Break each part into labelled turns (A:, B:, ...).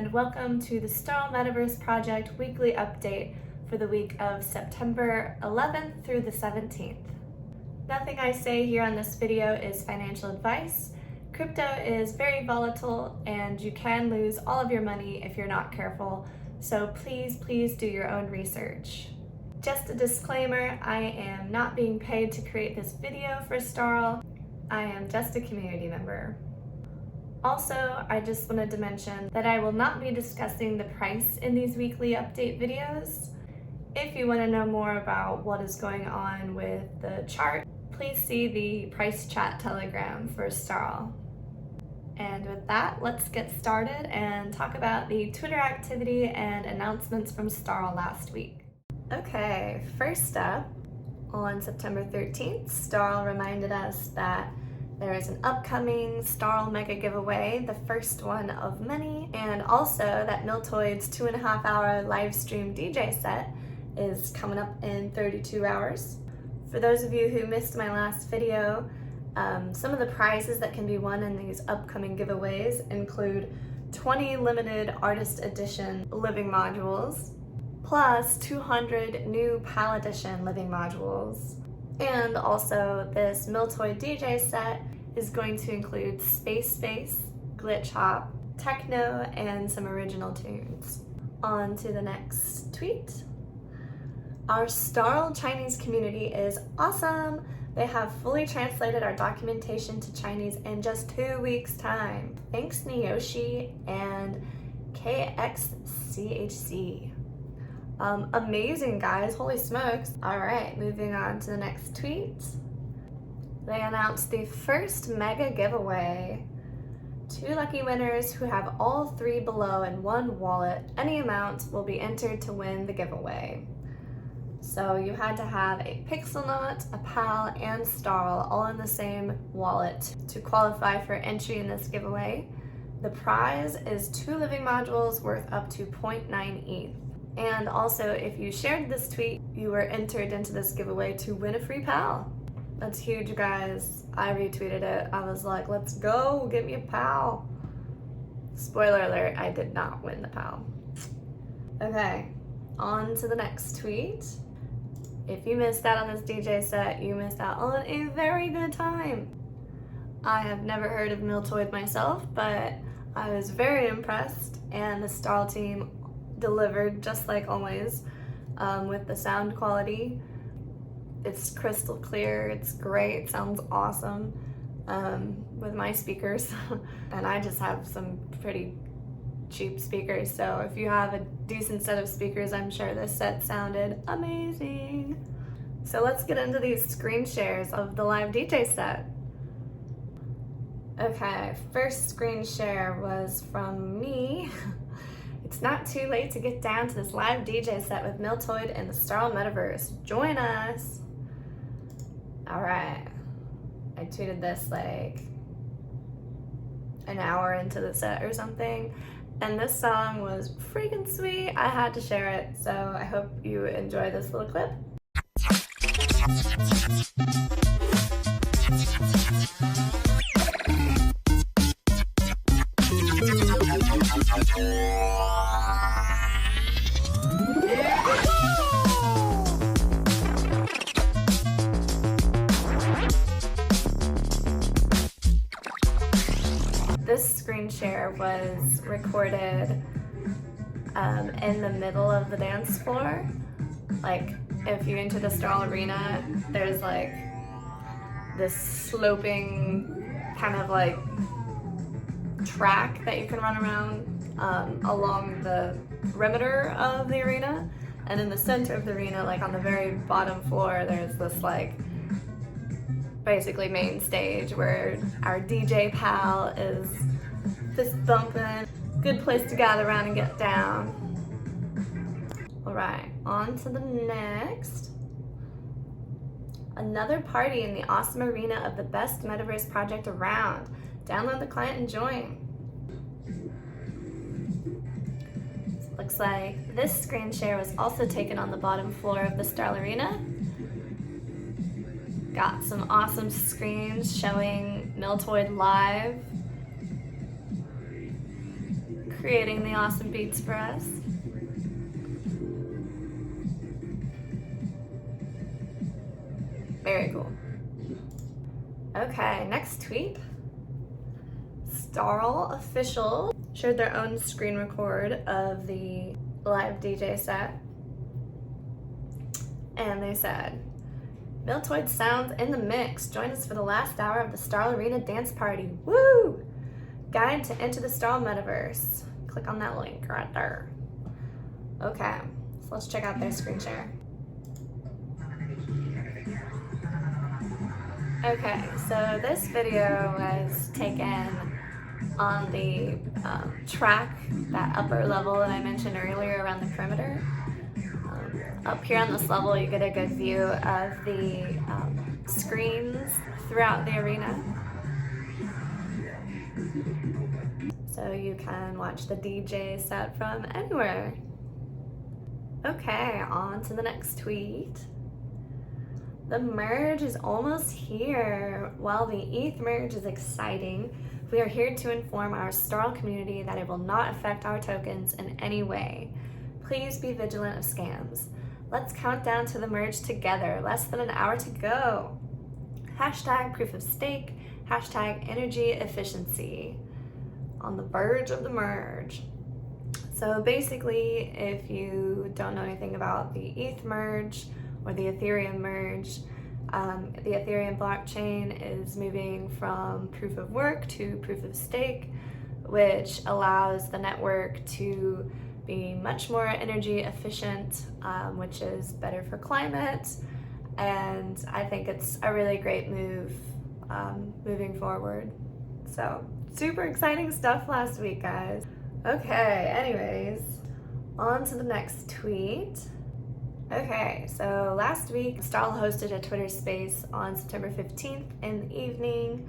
A: and welcome to the STARL Metaverse project weekly update for the week of September 11th through the 17th. Nothing I say here on this video is financial advice. Crypto is very volatile and you can lose all of your money if you're not careful, so please do your own research. Just a disclaimer, I am not being paid to create this video for STARL. I am just a community member. Also, I just wanted to mention that I will not be discussing the price in these weekly update videos. If you want to know more about what is going on with the chart, please see the price chat telegram for STARL. And with that, let's get started and talk about the Twitter activity and announcements from STARL last week. Okay, first up, on September 13th, STARL reminded us that there is an upcoming STARL Mega Giveaway, the first one of many, and also that MILTOID's 2.5-hour live stream DJ set is coming up in 32 hours. For those of you who missed my last video, some of the prizes that can be won in these upcoming giveaways include 20 limited artist edition living modules, plus 200 new PAL edition living modules. And also this MILTOID DJ set is going to include Space, Glitch Hop, Techno, and some original tunes. On to the next tweet. Our STARL Chinese community is awesome! They have fully translated our documentation to Chinese in just 2 weeks' time. Thanks Niyoshi and KXCHC. Amazing guys, holy smokes. All right, moving on to the next tweet. They announced the first mega giveaway. 2 lucky winners who have all 3 below in one wallet, any amount, will be entered to win the giveaway. So you had to have a Pixelnaut, a PAL, and STARL all in the same wallet to qualify for entry in this giveaway. The prize is 2 living modules worth up to 0.9 ETH. And also, if you shared this tweet, you were entered into this giveaway to win a free PAL. That's huge, guys. I retweeted it. I was like, let's go, get me a PAL. Spoiler alert, I did not win the PAL. Okay, on to the next tweet. If you missed out on this DJ set, you missed out on a very good time. I have never heard of MILTOID myself, but I was very impressed, and the STARL team delivered just like always with the sound quality. It's crystal clear, it's great, sounds awesome with my speakers. And I just have some pretty cheap speakers, so if you have a decent set of speakers, I'm sure this set sounded amazing. So let's get into these screen shares of the live DJ set. Okay, first screen share was from me. It's not too late to get down to this live DJ set with MILTOID and the STARL Metaverse. Join us! Alright, I tweeted this like an hour into the set or something, and this song was freaking sweet. I had to share it, so I hope you enjoy this little clip. This screen share was recorded in the middle of the dance floor. Like, if you enter the STARL arena, there's like this sloping kind of like track that you can run around along the perimeter of the arena. And in the center of the arena, like on the very bottom floor, there's this like basically main stage where our DJ PAL is fist bumping. Good place to gather around and get down. Alright, on to the next. Another party in the awesome arena of the best metaverse project around. Download the client and join. Looks like this screen share was also taken on the bottom floor of the STARL arena. Got some awesome screens showing MILTOID live. creating the awesome beats for us. Very cool. Okay, next tweet. STARL official shared their own screen record of the live DJ set. And they said, MILTOID sounds in the mix. Join us for the last hour of the STARL Arena dance party. Woo! Guide to enter the STARL Metaverse. Click on that link right there. Okay, so let's check out their screen share. Okay, so this video was taken on the track, that upper level that I mentioned earlier around the perimeter. Up here on this level, you get a good view of the screens throughout the arena. So you can watch the DJ set from anywhere. Okay, on to the next tweet. The merge is almost here. While the ETH Merge is exciting, we are here to inform our STARL community that it will not affect our tokens in any way. Please be vigilant of scams. Let's count down to the merge together. Less than an hour to go. Hashtag proof of stake. Hashtag energy efficiency. On the verge of the merge. So basically, if you don't know anything about the ETH Merge or the Ethereum Merge, the Ethereum blockchain is moving from proof of work to proof of stake, which allows the network to be much more energy efficient, which is better for climate. And I think it's a really great move moving forward. So super exciting stuff last week, guys. Okay, anyways, on to the next tweet. Okay, so last week, STARL hosted a Twitter space on September 15th in the evening,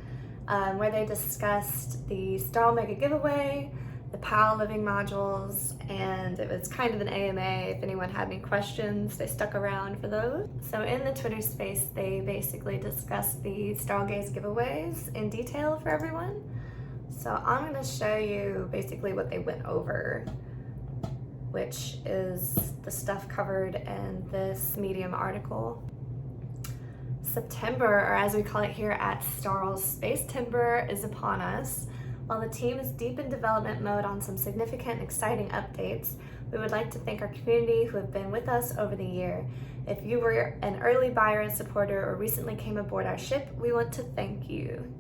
A: where they discussed the STARL Mega Giveaway, the PAL living modules, and it was kind of an AMA. If anyone had any questions, they stuck around for those. So in the Twitter space, they basically discussed the STARLgaze giveaways in detail for everyone. So I'm going to show you basically what they went over, which is the stuff covered in this Medium article. September, or as we call it here at STARL, Space Timber is upon us. While the team is deep in development mode on some significant and exciting updates, we would like to thank our community who have been with us over the year. If you were an early buyer and supporter or recently came aboard our ship, we want to thank you.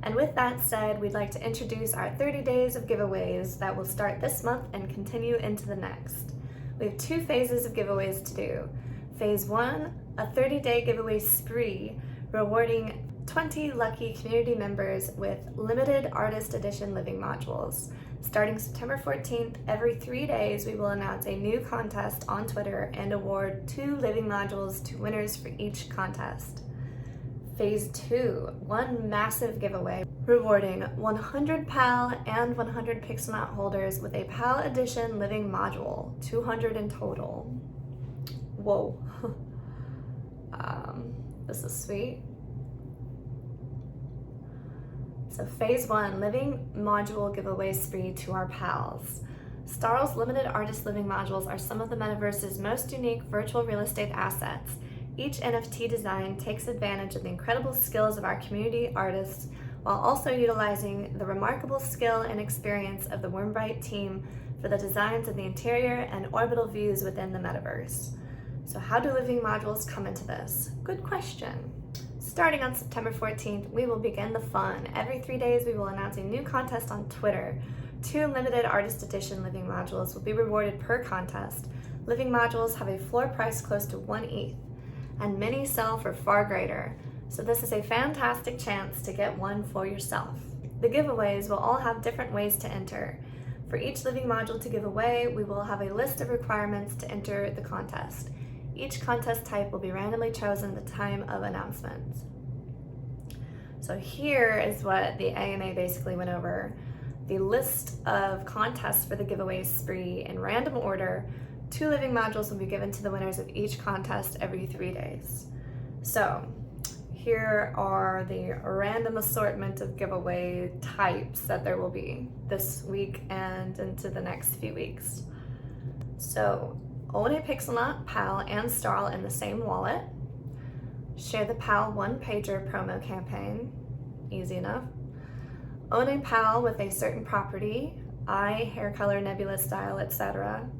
A: And with that said, we'd like to introduce our 30 days of giveaways that will start this month and continue into the next. We have 2 phases of giveaways to do. Phase 1, a 30-day giveaway spree, rewarding 20 lucky community members with limited artist edition living modules. Starting September 14th, every 3 days, we will announce a new contest on Twitter and award 2 living modules to winners for each contest. Phase 2, one massive giveaway, rewarding 100 PAL and 100 Pixelmount holders with a PAL edition living module, 200 in total. Whoa. This is sweet. So phase 1, living module giveaway spree to our pals. STARL's limited artist living modules are some of the metaverse's most unique virtual real estate assets. Each NFT design takes advantage of the incredible skills of our community artists while also utilizing the remarkable skill and experience of the Wormbright team for the designs of the interior and orbital views within the metaverse. So how do living modules come into this? Good question. Starting on September 14th, we will begin the fun. Every 3 days, we will announce a new contest on Twitter. 2 limited artist edition living modules will be rewarded per contest. Living modules have a floor price close to 1 ETH, and many sell for far greater. So this is a fantastic chance to get one for yourself. The giveaways will all have different ways to enter. For each living module to give away, we will have a list of requirements to enter the contest. Each contest type will be randomly chosen at the time of announcement. So here is what the AMA basically went over. The list of contests for the giveaway spree in random order. 2 living modules will be given to the winners of each contest every 3 days. So here are the random assortment of giveaway types that there will be this week and into the next few weeks. So, own a Pixelnaut, PAL, and STARL in the same wallet. Share the PAL one-pager promo campaign. Easy enough. Own a PAL with a certain property, eye, hair color, nebula style, etc.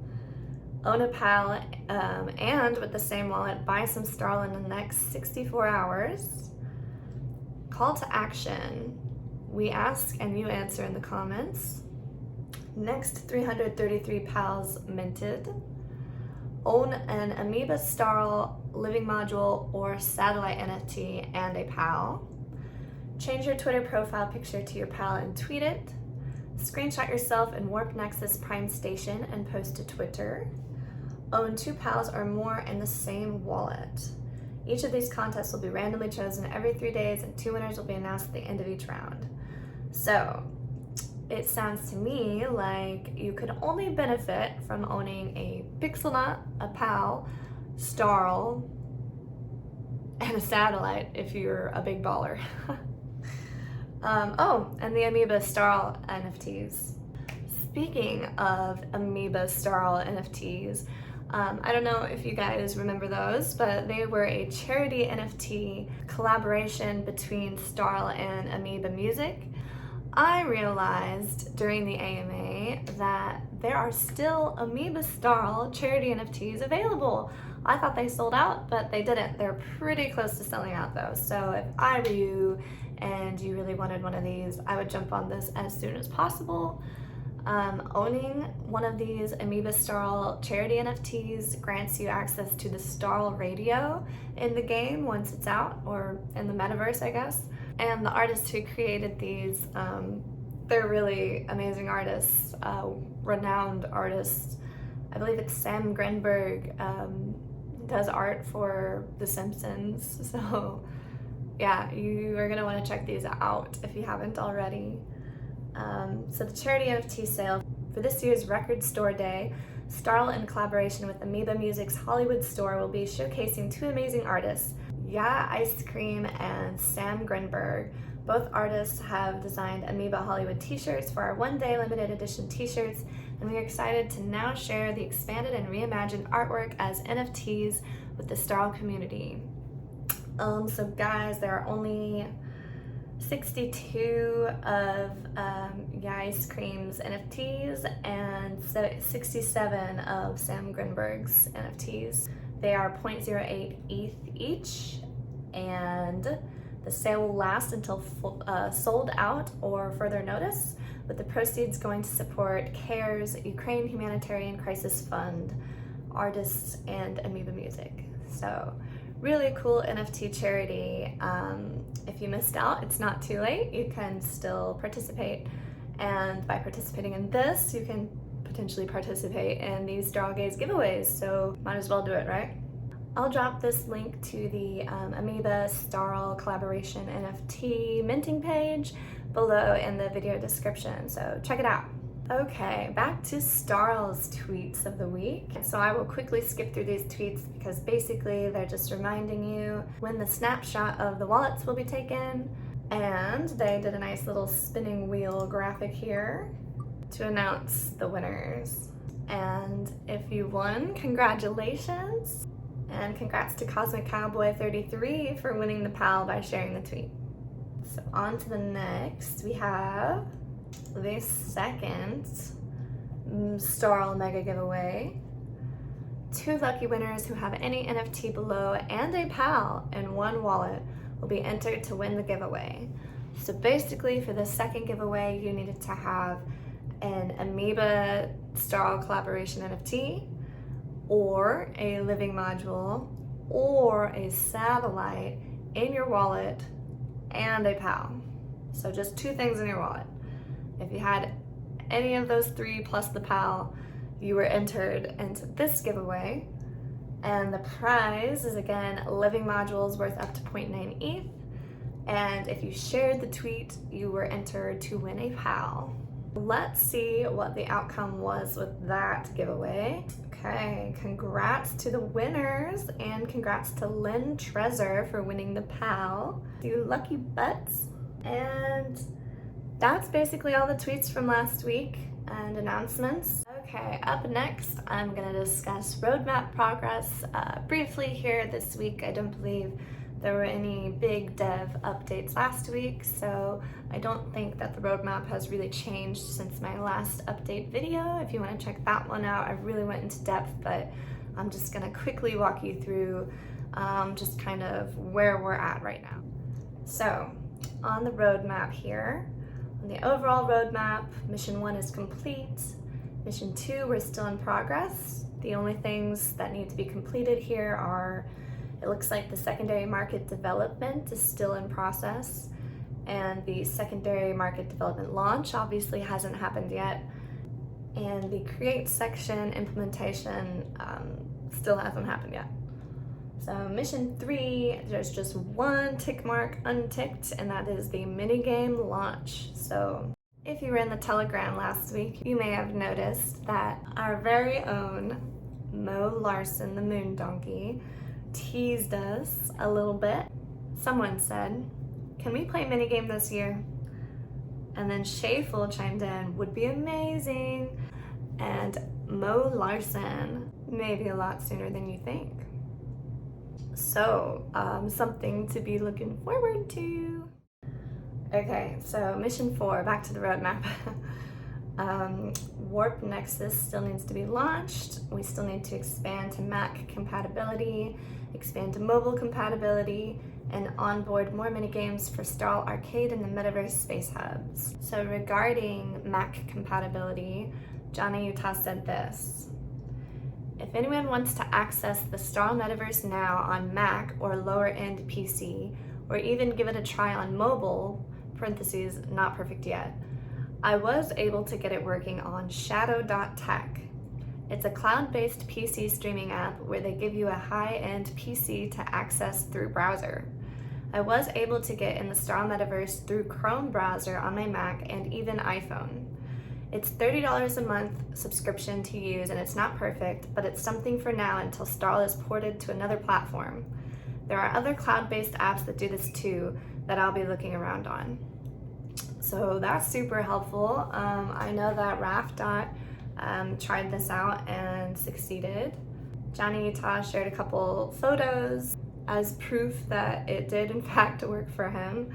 A: Own a PAL and with the same wallet, buy some STARL in the next 64 hours. Call to action. We ask and you answer in the comments. Next 333 PALs minted. Own an Amoeba STARL living module or satellite NFT and a PAL. Change your Twitter profile picture to your PAL and tweet it. Screenshot yourself in Warp Nexus Prime Station and post to Twitter. Own 2 PALs or more in the same wallet. Each of these contests will be randomly chosen every 3 days and 2 winners will be announced at the end of each round. So, it sounds to me like you could only benefit from owning a Pixelnaut, a PAL, STARL, and a satellite if you're a big baller. And the Amoeba STARL NFTs. Speaking of Amoeba STARL NFTs, I don't know if you guys remember those, but they were a charity NFT collaboration between STARL and Amoeba Music. I realized during the AMA that there are still Amoeba STARL charity NFTs available. I thought they sold out, but they didn't. They're pretty close to selling out though. So if I were you and you really wanted one of these, I would jump on this as soon as possible. Owning one of these Amoeba STARL charity NFTs grants you access to the STARL radio in the game once it's out, or in the metaverse, I guess. And the artists who created these, they're really amazing artists, renowned artists. I believe it's Sam Grenberg, does art for The Simpsons. So yeah, you are gonna wanna check these out if you haven't already. So the charity NFT sale for this year's Record Store Day, STARL in collaboration with Amoeba Music's Hollywood store will be showcasing 2 amazing artists, Yeah Ice Cream and Sam Grenberg. Both artists have designed Amoeba Hollywood t-shirts for our one-day limited edition t-shirts, and we are excited to now share the expanded and reimagined artwork as NFTs with the STARL community. So guys, there are only 62 of Yeah Ice Cream's NFTs and 67 of Sam Grenberg's NFTs. They are 0.08 ETH each, and the sale will last until sold out or further notice, with the proceeds going to support CARE's Ukraine Humanitarian Crisis Fund, artists, and Amoeba Music. So really cool NFT charity. If you missed out, it's not too late. You can still participate, and by participating in this, you can potentially participate in these STARLgaze giveaways, so might as well do it, right? I'll drop this link to the Amoeba STARL collaboration NFT minting page below in the video description, so check it out. Okay, back to STARL's tweets of the week. So I will quickly skip through these tweets because basically they're just reminding you when the snapshot of the wallets will be taken, and they did a nice little spinning wheel graphic here to announce the winners. And if you won, congratulations! And congrats to Cosmic Cowboy 33 for winning the PAL by sharing the tweet. So on to the next, we have the second STARL mega giveaway. 2 lucky winners who have any NFT below and a PAL in one wallet will be entered to win the giveaway. So basically for the second giveaway, you needed to have an Amoeba STARL collaboration NFT, or a living module, or a satellite in your wallet, and a PAL. So just 2 things in your wallet. If you had any of those 3 plus the PAL, you were entered into this giveaway. And the prize is, again, living modules worth up to 0.9 ETH. And if you shared the tweet, you were entered to win a PAL. Let's see what the outcome was with that giveaway. Okay, congrats to the winners, and congrats to Lynn Trezor for winning the PAL. You lucky butts. And that's basically all the tweets from last week and announcements. Okay, up next, I'm gonna discuss roadmap progress briefly here this week. I don't believe there were any big dev updates last week, so I don't think that the roadmap has really changed since my last update video. If you want to check that one out, I really went into depth, but I'm just gonna quickly walk you through just kind of where we're at right now. So on the roadmap here, on the overall roadmap, mission 1 is complete. Mission 2, we're still in progress. The only things that need to be completed here are, it looks like the secondary market development is still in process, and the secondary market development launch obviously hasn't happened yet, and the create section implementation still hasn't happened yet. So mission 3, there's just one tick mark unticked, and that is the minigame launch. So if you were in the Telegram last week, you may have noticed that our very own Mo Larson, the Moon Donkey, teased us a little bit. Someone said, can we play minigame this year? And then Shayful chimed in, would be amazing. And Mo Larson, maybe a lot sooner than you think. So something to be looking forward to. Okay, so mission 4, back to the roadmap. Warp Nexus still needs to be launched. We still need to expand to Mac compatibility, expand to mobile compatibility, and onboard more minigames for STARL Arcade and the Metaverse Space Hubs. So regarding Mac compatibility, Johnny Utah said this: if anyone wants to access the STARL Metaverse now on Mac or lower end PC, or even give it a try on mobile, parentheses, not perfect yet, I was able to get it working on shadow.tech. It's a cloud-based PC streaming app where they give you a high-end PC to access through browser. I was able to get in the STARL Metaverse through Chrome browser on my Mac and even iPhone. It's $30 a month subscription to use, and it's not perfect, but it's something for now until STARL is ported to another platform. There are other cloud-based apps that do this too that I'll be looking around on. So that's super helpful. I know that Raf tried this out and succeeded. Johnny Utah shared a couple photos as proof that it did in fact work for him.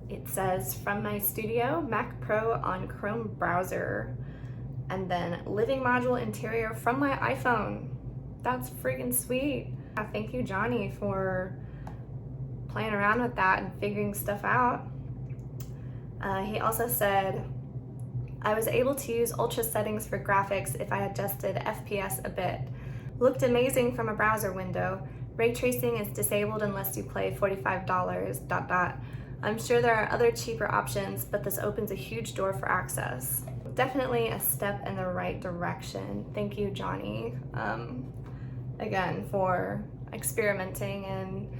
A: It says, from my studio, Mac Pro on Chrome browser, and then living module interior from my iPhone. That's freaking sweet. Thank you, Johnny, for playing around with that and figuring stuff out. He also said, I was able to use ultra settings for graphics if I adjusted FPS a bit. Looked amazing from a browser window. Ray tracing is disabled unless you pay $45, ... I'm sure there are other cheaper options, but this opens a huge door for access. Definitely a step in the right direction. Thank you, Johnny, again, for experimenting and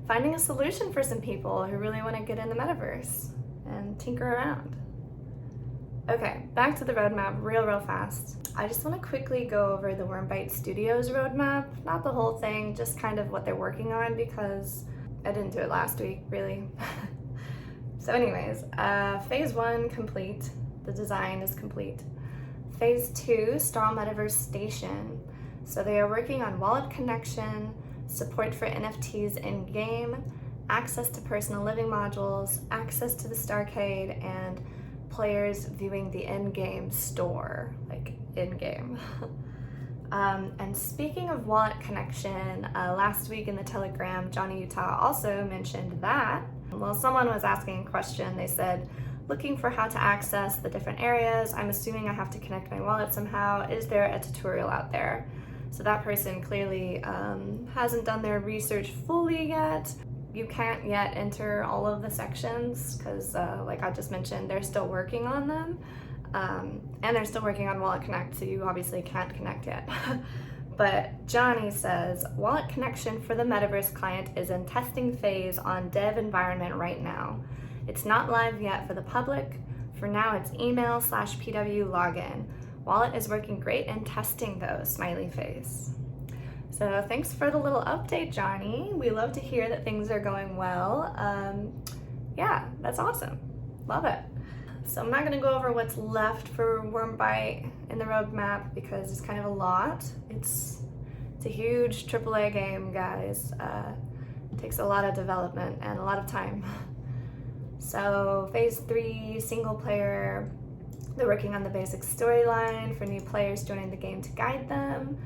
A: finding a solution for some people who really want to get in the metaverse and tinker around. Okay, back to the roadmap real fast. I just want to quickly go over the Wormbite Studios roadmap, not the whole thing, just kind of what they're working on, because I didn't do it last week, really. So anyways, phase 1 complete. The design is complete. Phase 2, STARL Metaverse Station. So they are working on wallet connection, support for NFTs in-game, access to personal living modules, access to the Starcade, and players viewing the in-game store, like in-game. And speaking of wallet connection, last week in the Telegram, Johnny Utah also mentioned that. Well, someone was asking a question. They said, looking for how to access the different areas. I'm assuming I have to connect my wallet somehow. Is there a tutorial out there? So that person clearly hasn't done their research fully yet. You can't yet enter all of the sections because, like I just mentioned, they're still working on them. And they're still working on Wallet Connect, so you obviously can't connect yet. But Johnny says, wallet connection for the Metaverse client is in testing phase on dev environment right now. It's not live yet for the public. For now, it's email/PW login. Wallet is working great and testing though, smiley face. So thanks for the little update, Johnny. We love to hear that things are going well. Yeah, that's awesome. Love it. So I'm not gonna go over what's left for Wormbite in the roadmap because it's kind of a lot. It's a huge AAA game, guys. It takes a lot of development and a lot of time. So phase 3, single player, they're working on the basic storyline for new players joining the game to guide them,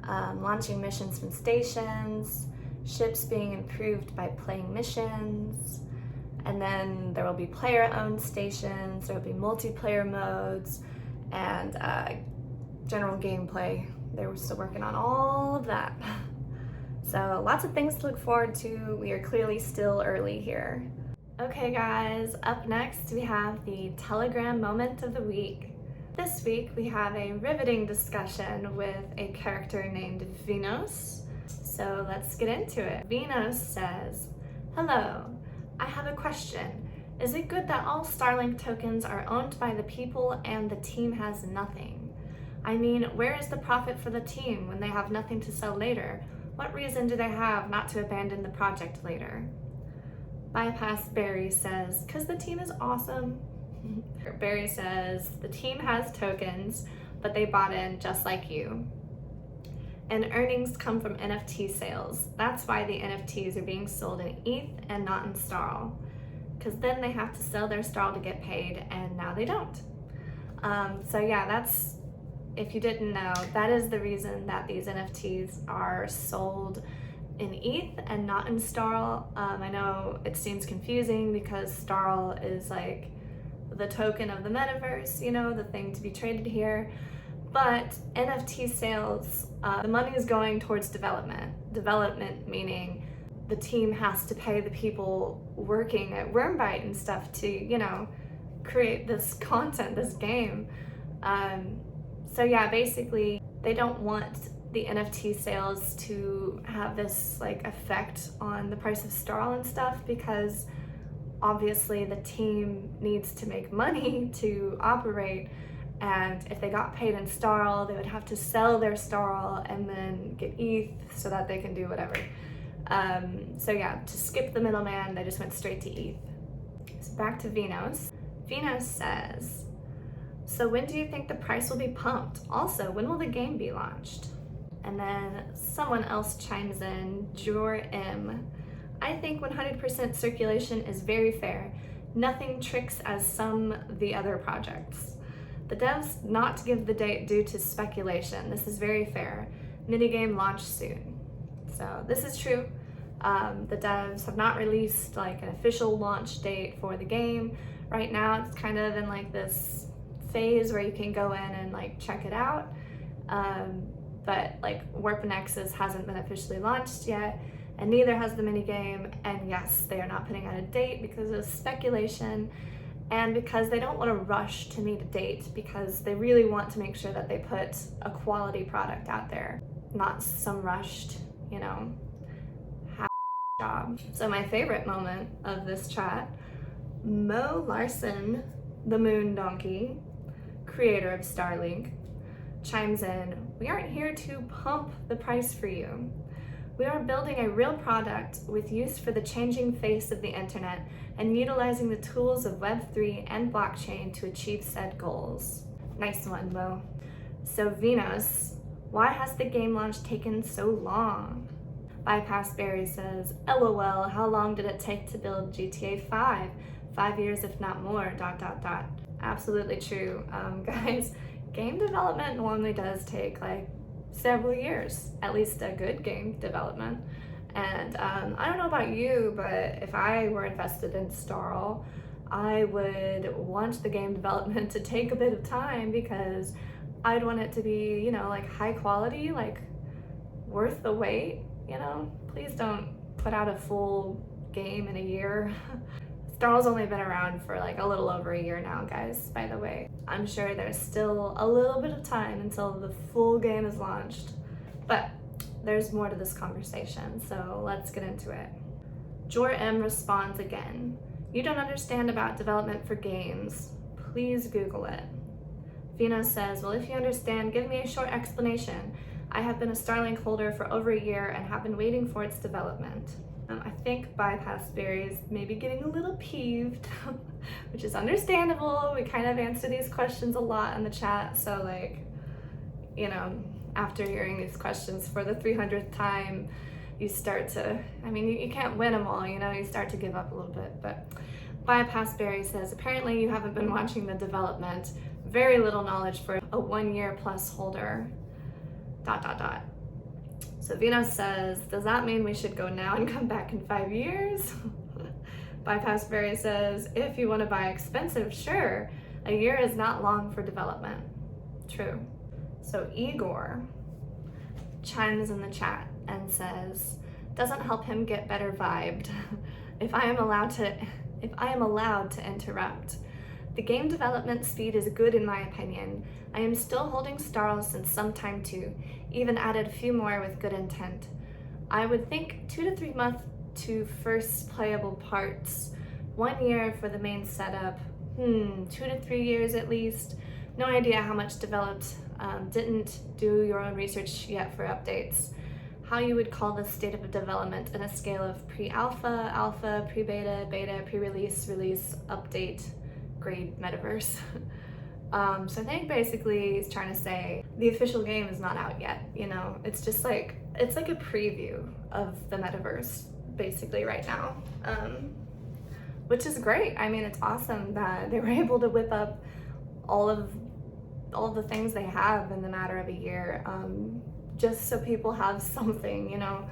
A: launching missions from stations, ships being improved by playing missions, and then there will be player-owned stations, there will be multiplayer modes, and general gameplay. They were still working on all of that. So lots of things to look forward to. We are clearly still early here. Okay guys, up next we have the Telegram moment of the week. This week we have a riveting discussion with a character named Venus. So let's get into it. Venus says, "Hello, I have a question. Is it good that all Starlink tokens are owned by the people and the team has nothing? I mean, where is the profit for the team when they have nothing to sell later? What reason do they have not to abandon the project later?" Bypass Barry says, "'Cause the team is awesome." Barry says, "The team has tokens, but they bought in just like you. And earnings come from NFT sales. That's why the NFTs are being sold in ETH and not in STARL. Because then they have to sell their STARL to get paid, and now they don't." So yeah, that's, if you didn't know, that is the reason that these NFTs are sold in ETH and not in STARL. I know it seems confusing because STARL is like the token of the metaverse, you know, the thing to be traded here. But NFT sales, the money is going towards development. Development meaning the team has to pay the people working at Wormbite and stuff to, you know, create this content, this game. So yeah, basically they don't want the NFT sales to have this like effect on the price of STARL and stuff, because obviously the team needs to make money to operate, and if they got paid in STARL, they would have to sell their STARL and then get ETH so that they can do whatever. So yeah, to skip the middleman, they just went straight to ETH. So back to Venus. Venus says, "So when do you think the price will be pumped? Also, when will the game be launched?" And then someone else chimes in, Jor M. "I think 100% circulation is very fair. Nothing tricks as some the other projects. The devs not to give the date due to speculation. This is very fair. Minigame launch soon." So this is true. The devs have not released like an official launch date for the game. Right now it's kind of in like this phase where you can go in and like check it out. But like Warp Nexus hasn't been officially launched yet, and neither has the minigame. And yes, they are not putting out a date because of speculation, and because they don't want to rush to meet a date, because they really want to make sure that they put a quality product out there, not some rushed, you know, job. So my favorite moment of this chat, Mo Larson, the Moon Donkey, creator of Starlink, chimes in, "We aren't here to pump the price for you. We are building a real product with use for the changing face of the internet and utilizing the tools of Web3 and blockchain to achieve said goals." Nice one, Mo. So Venus, "Why has the game launch taken so long?" Bypass Barry says, "LOL, how long did it take to build GTA 5? 5 years, if not more, ... Absolutely true. Guys, game development normally does take like several years, at least a good game development. And I don't know about you, but if I were invested in STARL, I would want the game development to take a bit of time, because I'd want it to be, you know, like high quality, like worth the wait, you know? Please don't put out a full game in a year. STARL's only been around for like a little over a year now, guys, by the way. I'm sure there's still a little bit of time until the full game is launched, but there's more to this conversation, so let's get into it. Jor M responds again, "You don't understand about development for games. please Google it. Vino says, well, if you understand, give me a short explanation. I have been a Starlink holder for over a year and have been waiting for its development. I think Bypass Berry's maybe getting a little peeved, which is understandable. We kind of answer these questions a lot in the chat, so like, you know, after hearing these questions for the 300th time, you start to, I mean, you can't win them all, you know, you start to give up a little bit. But Bypass Berry says, apparently you haven't been watching the development. Very little knowledge for a 1 year plus holder, ... So Venus says, does that mean we should go now and come back in 5 years? Bypass Berry says, if you want to buy expensive, sure. A year is not long for development. True. So Igor chimes in the chat and says, doesn't help him get better vibed. If I am allowed to interrupt. The game development speed is good in my opinion. I am still holding STARL since some time too, even added a few more with good intent. I would think 2 to 3 months to first playable parts, 1 year for the main setup, 2 to 3 years at least. No idea how much developed, didn't do your own research yet for updates. How you would call the state of development in a scale of pre-alpha, alpha, pre-beta, beta, pre-release, release, update, grade, metaverse. So I think basically he's trying to say the official game is not out yet, you know? It's just like, it's like a preview of the metaverse basically right now, which is great. I mean, it's awesome that they were able to whip up all of the things they have in the matter of a year, just so people have something, you know,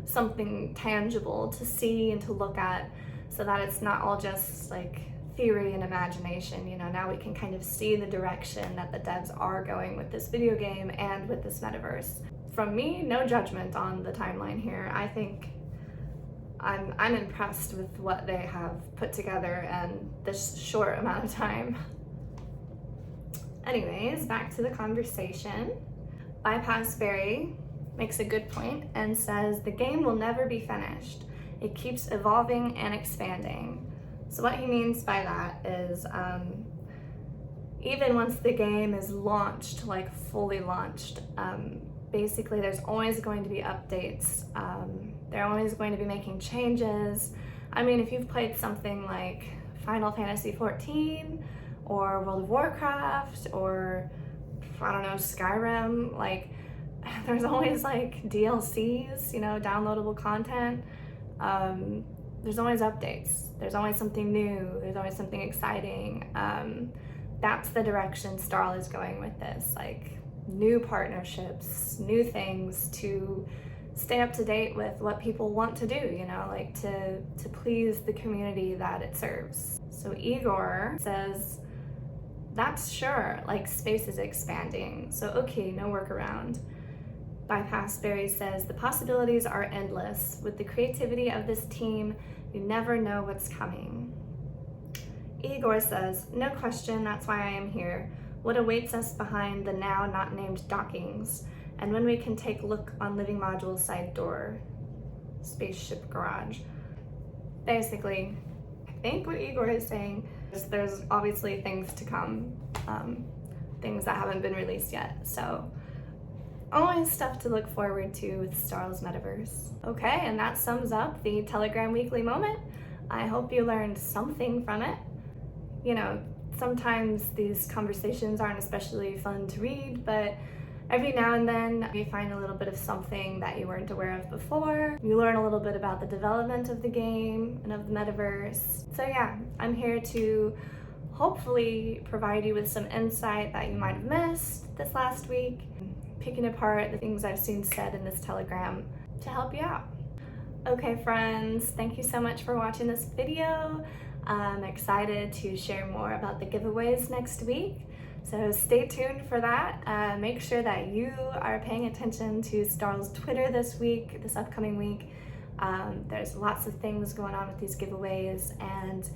A: something tangible to see and to look at, so that it's not all just like theory and imagination. You know, now we can kind of see the direction that the devs are going with this video game and with this metaverse. From me, no judgment on the timeline here. I think I'm impressed with what they have put together in this short amount of time. Anyways, back to the conversation. Bypass Berry makes a good point and says the game will never be finished. It keeps evolving and expanding. So what he means by that is even once the game is launched, like fully launched, basically there's always going to be updates. They're always going to be making changes. I mean, if you've played something like Final Fantasy XIV or World of Warcraft or, I don't know, Skyrim, like there's always like DLCs, you know, downloadable content. There's always updates. There's always something new. There's always something exciting. That's the direction STARL is going with this, like new partnerships, new things to stay up to date with what people want to do, you know, like to please the community that it serves. So Igor says, that's sure, like space is expanding. So okay, no workaround. Bypass Berry says, the possibilities are endless. With the creativity of this team, you never know what's coming. Igor says, no question, that's why I am here. What awaits us behind the now not named dockings? And when we can take a look on living module side door, spaceship garage. Basically, I think what Igor is saying is there's obviously things to come, things that haven't been released yet. So always stuff to look forward to with STARL's Metaverse. Okay, and that sums up the Telegram Weekly Moment. I hope you learned something from it. You know, sometimes these conversations aren't especially fun to read, but every now and then you find a little bit of something that you weren't aware of before. You learn a little bit about the development of the game and of the metaverse. So yeah, I'm here to hopefully provide you with some insight that you might have missed this last week, picking apart the things I've seen said in this Telegram to help you out. Okay friends, thank you so much for watching this video. I'm excited to share more about the giveaways next week. So stay tuned for that. Make sure that you are paying attention to STARL's Twitter this upcoming week. There's lots of things going on with these giveaways, and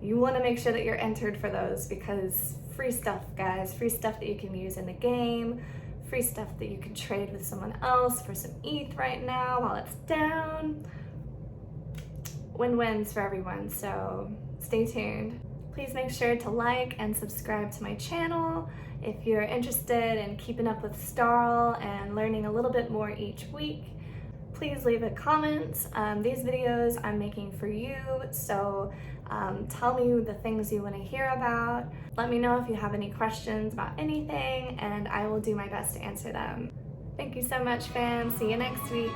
A: you want to make sure that you're entered for those, because free stuff, guys, free stuff that you can use in the game, free stuff that you can trade with someone else for some ETH right now while it's down. Win-wins for everyone, so stay tuned. Please make sure to like and subscribe to my channel if you're interested in keeping up with STARL and learning a little bit more each week. Please leave a comment. These videos I'm making for you, so tell me the things you want to hear about. Let me know if you have any questions about anything, and I will do my best to answer them. Thank you so much, fam. See you next week.